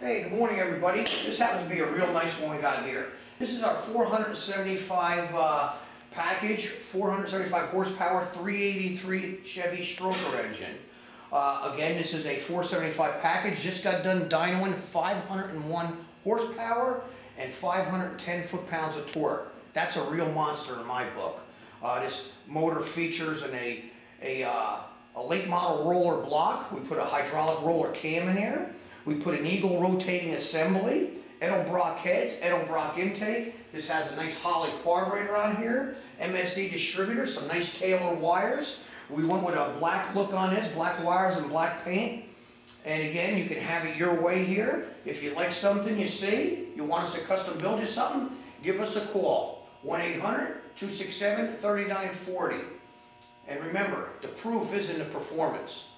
Hey, good morning everybody. This happens to be a real nice one we got here. This is our 475 package, 475 horsepower, 383 Chevy stroker engine. Again, this is a 475 package. Just got done dynoing 501 horsepower and 510 foot-pounds of torque. That's a real monster in my book. This motor features a late model roller block. We put a hydraulic roller cam in here. We put an Eagle rotating assembly, Edelbrock heads, Edelbrock intake. This has a nice Holley carburetor on here, MSD distributor, some nice Taylor wires. We went with a black look on this, black wires and black paint. And again, you can have it your way here. If you like something you see, you want us to custom build you something, give us a call. 1-800-267-3940. And remember, the proof is in the performance.